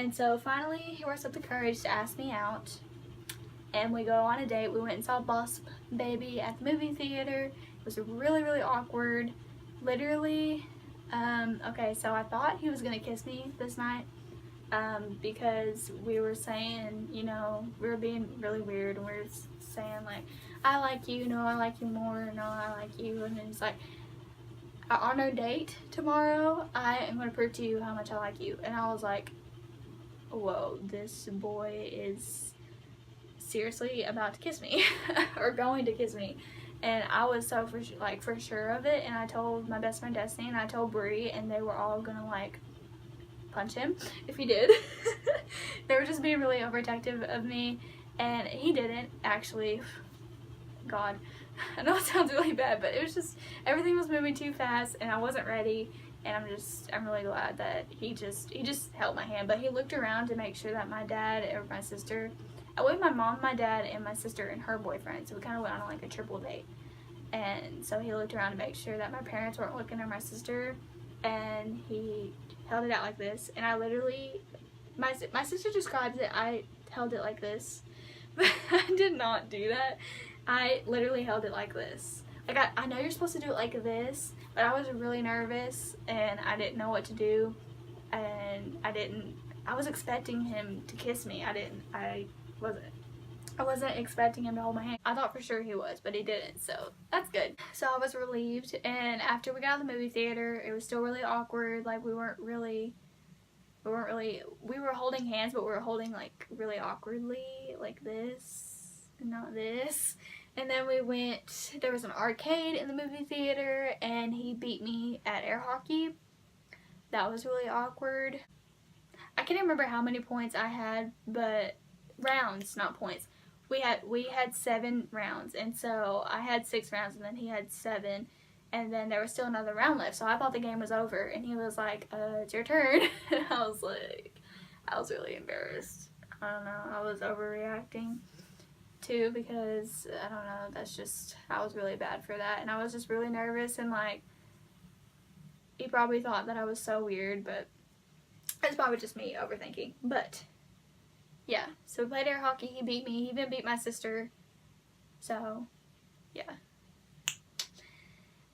And so finally he works up the courage to ask me out, and we go on a date. We went and saw Boss Baby at the movie theater. It was really, really awkward. Literally, okay, so I thought he was gonna kiss me this night, because we were saying, you know, we were being really weird, and we were saying like, I like you, no, I like you more, no, I like you, and it's like, on our date tomorrow, I am gonna prove to you how much I like you. And I was like, whoa, this boy is seriously about to kiss me or going to kiss me. And I was so for sure of it, and I told my best friend Destiny, and I told Bree, and they were all gonna like punch him if he did. They were just being really overprotective of me, and he didn't actually. God, I know it sounds really bad, but it was just, everything was moving too fast and I wasn't ready. And I'm really glad that he just held my hand. But he looked around to make sure that my dad or my sister, I went with my mom, my dad, and my sister and her boyfriend, so we kind of went on like a triple date. And so he looked around to make sure that my parents weren't looking, or my sister, and he held it out like this. And I literally, my sister describes it, I held it like this, but I did not do that. I literally held it like this. Like, I know you're supposed to do it like this, but I was really nervous and I didn't know what to do, and I was expecting him to kiss me. I wasn't expecting him to hold my hand. I thought for sure he was, but he didn't, so that's good. So I was relieved, and after we got out of the movie theater, it was still really awkward. Like, we were holding hands, but we were holding like really awkwardly, like this, and not this. And then there was an arcade in the movie theater, and he beat me at air hockey. That was really awkward. I can't remember how many points I had, but rounds, not points. We had 7 rounds, and so I had 6 rounds, and then he had 7, and then there was still another round left. So I thought the game was over, and he was like, it's your turn. And I was really embarrassed. I don't know, I was overreacting too, because I don't know, I was really bad for that, and I was just really nervous, and like, he probably thought that I was so weird, but it's probably just me overthinking. But yeah, so we played air hockey. He beat me. He even beat my sister. So yeah.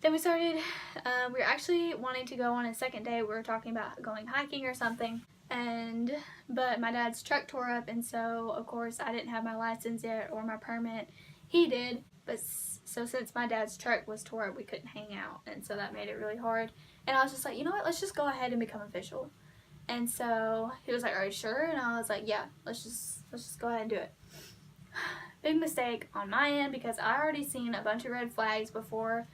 Then we started, we were actually wanting to go on a second day. We were talking about going hiking or something, but my dad's truck tore up, and so of course I didn't have my license yet or my permit. He did, but so since my dad's truck was tore up, we couldn't hang out, and so that made it really hard. And I was just like, you know what, let's just go ahead and become official. And so he was like, are you sure? And I was like, yeah, let's just go ahead and do it. Big mistake on my end, because I already seen a bunch of red flags before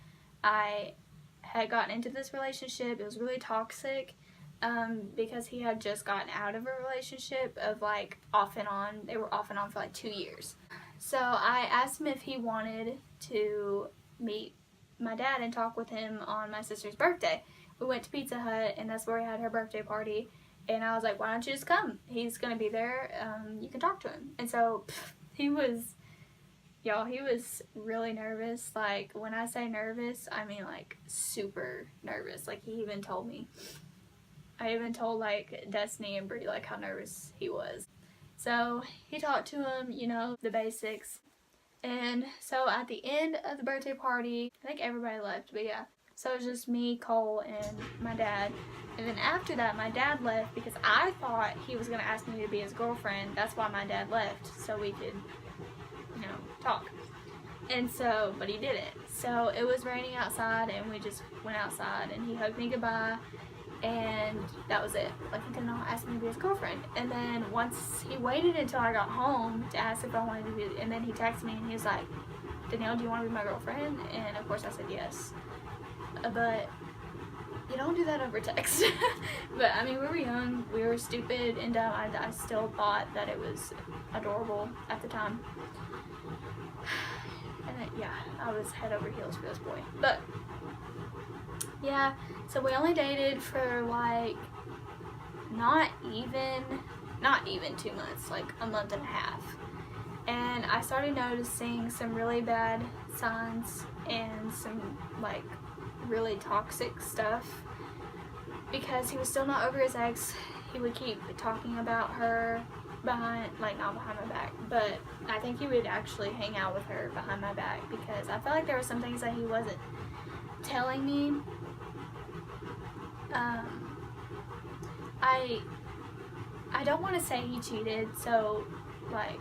I had gotten into this relationship. It was really toxic, because he had just gotten out of a relationship of like off and on. They were off and on for like 2 years. So I asked him if he wanted to meet my dad and talk with him on my sister's birthday. We went to Pizza Hut, and that's where we had her birthday party. And I was like, why don't you just come? He's gonna be there. You can talk to him. And so he was really nervous. Like, when I say nervous, I mean like super nervous. Like, he even told me. I even told like Destiny and Brie like how nervous he was. So he talked to him, you know, the basics. And so at the end of the birthday party, I think everybody left, but yeah. So it was just me, Cole, and my dad. And then after that, my dad left because I thought he was going to ask me to be his girlfriend. That's why my dad left, so we could, you know, talk. And so, but he didn't. So it was raining outside, and we just went outside, and he hugged me goodbye, and that was it. Like, he did not ask me to be his girlfriend. And then once he waited until I got home to ask if I wanted to be, and then he texted me, and he was like, Danielle, do you want to be my girlfriend? And of course I said yes. But you don't do that over text. But I mean, we were young, we were stupid and dumb. I still thought that it was adorable at the time. And then, yeah, I was head over heels for this boy. But yeah, so we only dated for like not even 2 months, like a month and a half. And I started noticing some really bad signs and some like really toxic stuff, because he was still not over his ex. he would keep talking about her behind, like not behind my back, but I think he would actually hang out with her behind my back, because I felt like there were some things that he wasn't telling me. I don't want to say he cheated, so like,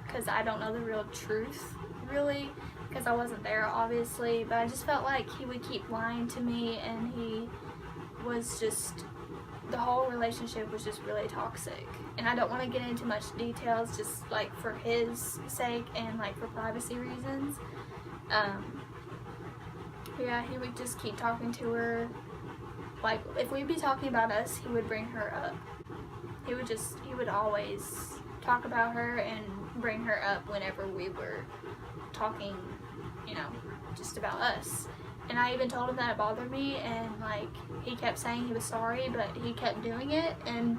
because I don't know the real truth really, because I wasn't there obviously, but I just felt like he would keep lying to me, and he was just, the whole relationship was just really toxic. And I don't want to get into much details, just like for his sake and like for privacy reasons. Yeah, he would just keep talking to her. Like if we'd be talking about us, he would bring her up. He would always talk about her and bring her up whenever we were talking, you know, just about us. And I even told him that it bothered me, and like he kept saying he was sorry, but he kept doing it, and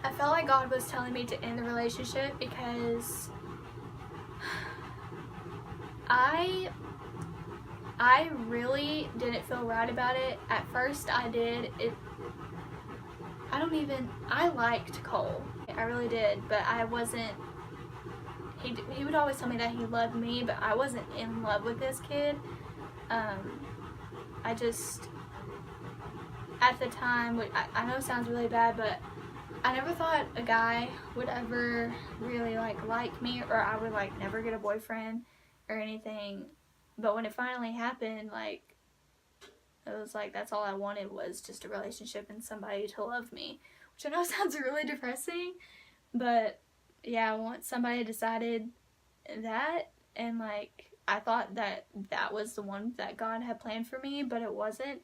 I felt like God was telling me to end the relationship, because I really didn't feel right about it. At first I did. I liked Cole. I really did, but I wasn't, he would always tell me that he loved me, but I wasn't in love with this kid. I just, at the time, I know it sounds really bad, but I never thought a guy would ever really like me, or I would like never get a boyfriend or anything. But when it finally happened, like, it was like that's all I wanted, was just a relationship and somebody to love me, which I know sounds really depressing, but yeah, once somebody decided that, and like I thought that that was the one that God had planned for me, but it wasn't.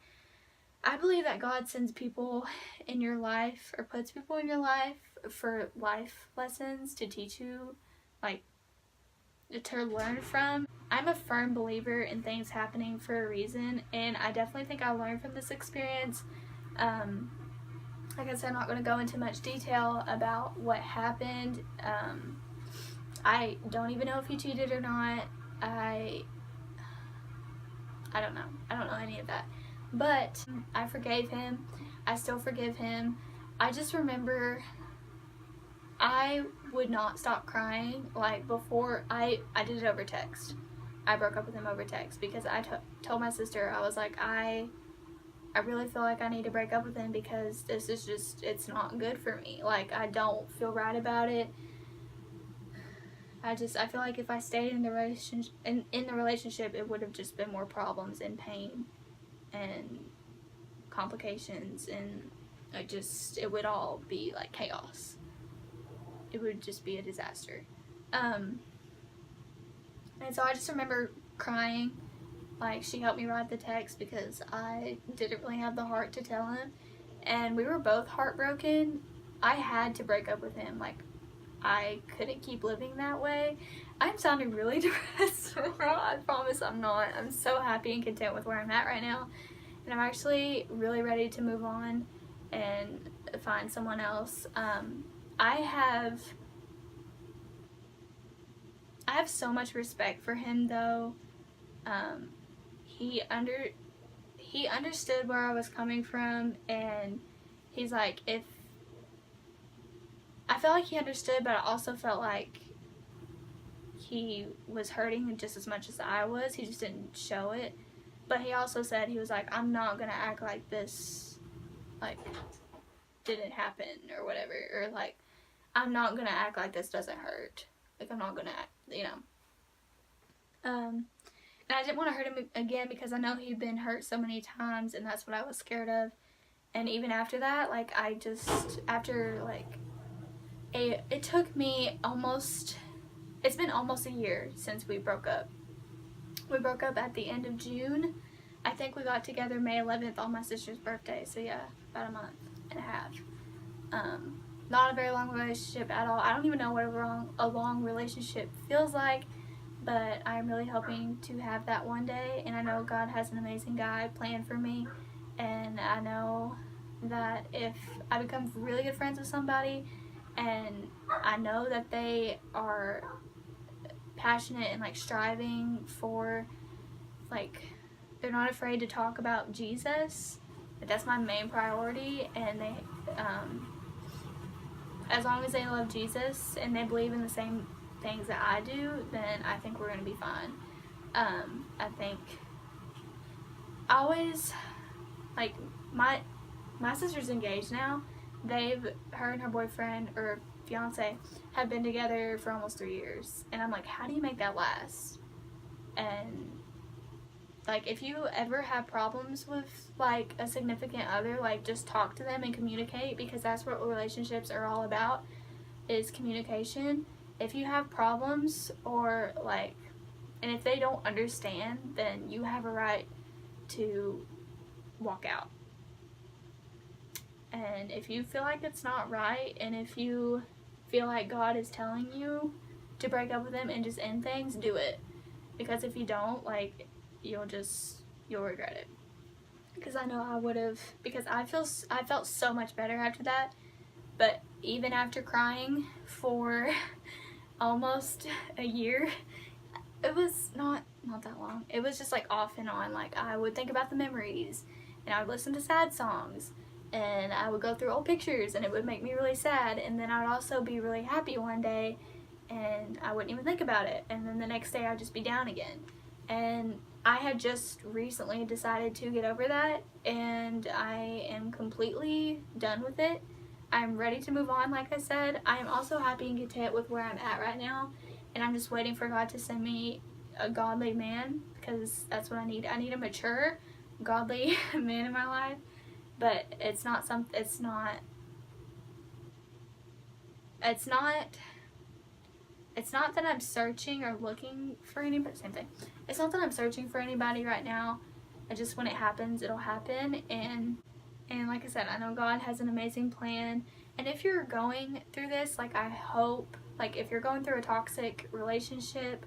I believe that God sends people in your life, or puts people in your life for life lessons to teach you, like, to learn from. I'm a firm believer in things happening for a reason, and I definitely think I learned from this experience. Like I said, I'm not going to go into much detail about what happened. I don't even know if he cheated or not. I don't know. I don't know any of that. But I forgave him. I still forgive him. I just remember I would not stop crying. Like before, I did it over text. I broke up with him over text, because I told my sister, I was like, I really feel like I need to break up with him, because this is just, it's not good for me. Like, I don't feel right about it. I feel like if I stayed in the relationship, it would have just been more problems and pain and complications, and it would all be like chaos. It would just be a disaster. And so I just remember crying. Like, she helped me write the text because I didn't really have the heart to tell him, and we were both heartbroken. I had to break up with him. Like, I couldn't keep living that way. I'm sounding really depressed. I promise I'm not. I'm so happy and content with where I'm at right now, and I'm actually really ready to move on and find someone else. I have so much respect for him, though. He understood where I was coming from, and he's like, I felt like he understood, but I also felt like he was hurting just as much as I was. He just didn't show it. But he also said, he was like, I'm not gonna act like this, like, didn't happen or whatever, or like, I'm not gonna act like this doesn't hurt. Like, I'm not gonna act, you know. And I didn't want to hurt him again, because I know he'd been hurt so many times, and that's what I was scared of. And even after that, like, it took me it's been almost a year since we broke up. We broke up at the end of June. I think we got together May 11th on my sister's birthday, so yeah, about a month and a half. Not a very long relationship at all. I don't even know what a long relationship feels like, but I'm really hoping to have that one day, and I know God has an amazing guy planned for me, and I know that if I become really good friends with somebody, and I know that they are passionate and like striving for, like, they're not afraid to talk about Jesus, That's my main priority, and they, as long as they love Jesus and they believe in the same things that I do, then I think we're going to be fine. I think I always, like, my sister's engaged now. Her and her boyfriend, or fiance, have been together for almost 3 years. And I'm like, how do you make that last? And, like, if you ever have problems with, like, a significant other, like, just talk to them and communicate, because that's what relationships are all about, is communication. If you have problems, or, like, and if they don't understand, then you have a right to walk out. And if you feel like it's not right, and if you feel like God is telling you to break up with them and just end things, do it. Because if you don't, like, you'll regret it. Because I know I would have, because I felt so much better after that. But even after crying for almost a year, it was not that long. It was just, like, off and on. Like, I would think about the memories, and I would listen to sad songs, and I would go through old pictures, and it would make me really sad. And then I would also be really happy one day, and I wouldn't even think about it. And then the next day I'd just be down again. And I had just recently decided to get over that, and I am completely done with it. I'm ready to move on, like I said. I am also happy and content with where I'm at right now, and I'm just waiting for God to send me a godly man, because that's what I need. I need a mature, godly man in my life. But it's not that I'm searching or looking for anybody. Same thing. It's not that I'm searching for anybody right now. I just, when it happens, it'll happen. And like I said, I know God has an amazing plan. And if you're going through this, like, I hope, like, if you're going through a toxic relationship,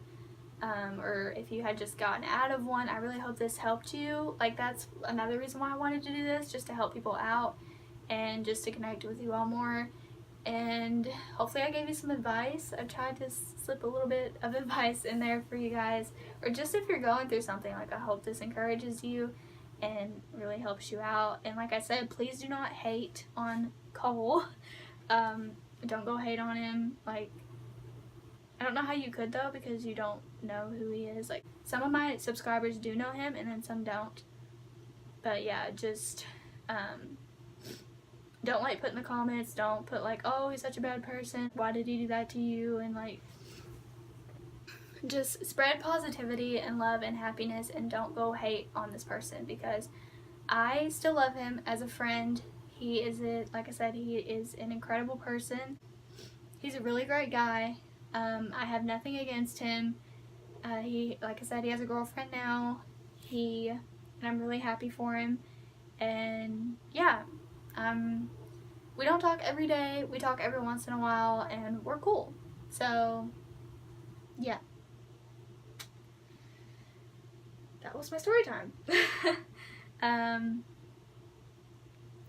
or if you had just gotten out of one, I really hope this helped you. Like, that's another reason why I wanted to do this, just to help people out and just to connect with you all more. And hopefully I gave you some advice. I've tried to slip a little bit of advice in there for you guys, or just if you're going through something. Like, I hope this encourages you and really helps you out. And like I said, please do not hate on Cole. Don't go hate on him. Like, I don't know how you could, though, because you don't know who he is. Like, some of my subscribers do know him, and then some don't. But yeah, just don't, like, put in the comments, don't put, like, oh, he's such a bad person, why did he do that to you? And, like, just spread positivity and love and happiness, and don't go hate on this person, because I still love him as a friend. He is, like I said, he is an incredible person. He's a really great guy. I have nothing against him. Like I said, he has a girlfriend now. And I'm really happy for him. And yeah, we don't talk every day. We talk every once in a while, and we're cool. So yeah, that was my story time.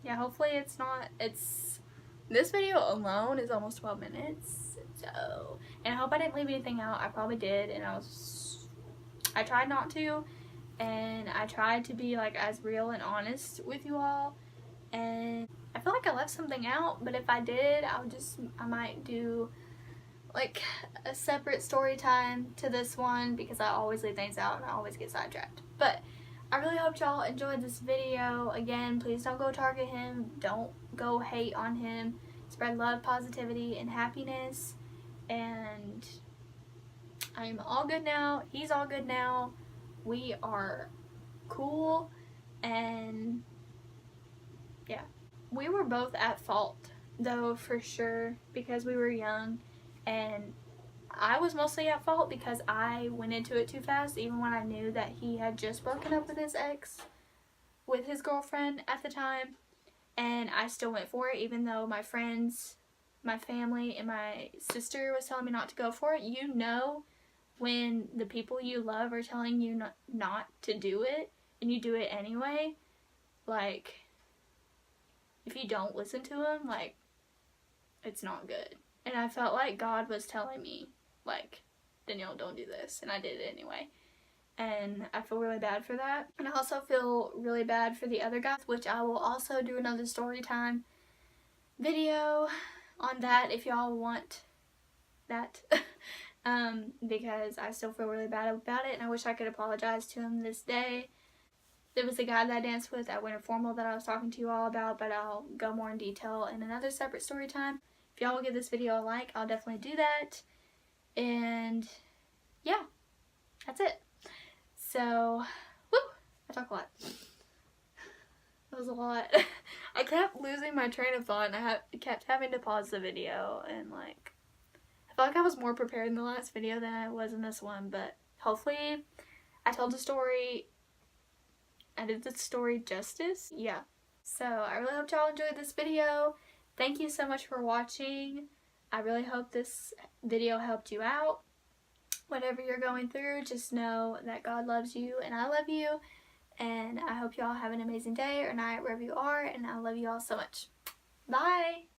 Yeah, hopefully this video alone is almost 12 minutes. So, and I hope I didn't leave anything out. I probably did, and I tried not to, and I tried to be, like, as real and honest with you all, and I feel like I left something out. But if I did, I might do, like, a separate story time to this one, because I always leave things out and I always get sidetracked. But I really hope y'all enjoyed this video. Again, please don't go target him. Don't go hate on him. Spread love, positivity, and happiness. And I'm all good now. He's all good now. We are cool. And yeah, we were both at fault, though, for sure, because we were young. And I was mostly at fault because I went into it too fast, even when I knew that he had just broken up with with his girlfriend at the time. And I still went for it, even though my friends, my family, and my sister was telling me not to go for it. You know, when the people you love are telling you not to do it, and you do it anyway, like, if you don't listen to them, like, it's not good. And I felt like God was telling me, like, Danielle, don't do this, and I did it anyway. and I feel really bad for that. And I also feel really bad for the other guys, which I will also do another story time video on that if y'all want that. Because I still feel really bad about it, and I wish I could apologize to him this day. There was a guy that I danced with at Winter Formal that I was talking to you all about, but I'll go more in detail in another separate story time. If y'all will give this video a like, I'll definitely do that. And yeah, that's it. So, woo, I talk a lot. That was a lot. I kept losing my train of thought, and I kept having to pause the video, and like, I felt like I was more prepared in the last video than I was in this one, but hopefully I told the story, I did the story justice. Yeah. So I really hope y'all enjoyed this video. Thank you so much for watching. I really hope this video helped you out. Whatever you're going through, just know that God loves you and I love you. And I hope y'all have an amazing day or night wherever you are, and I love you all so much. Bye!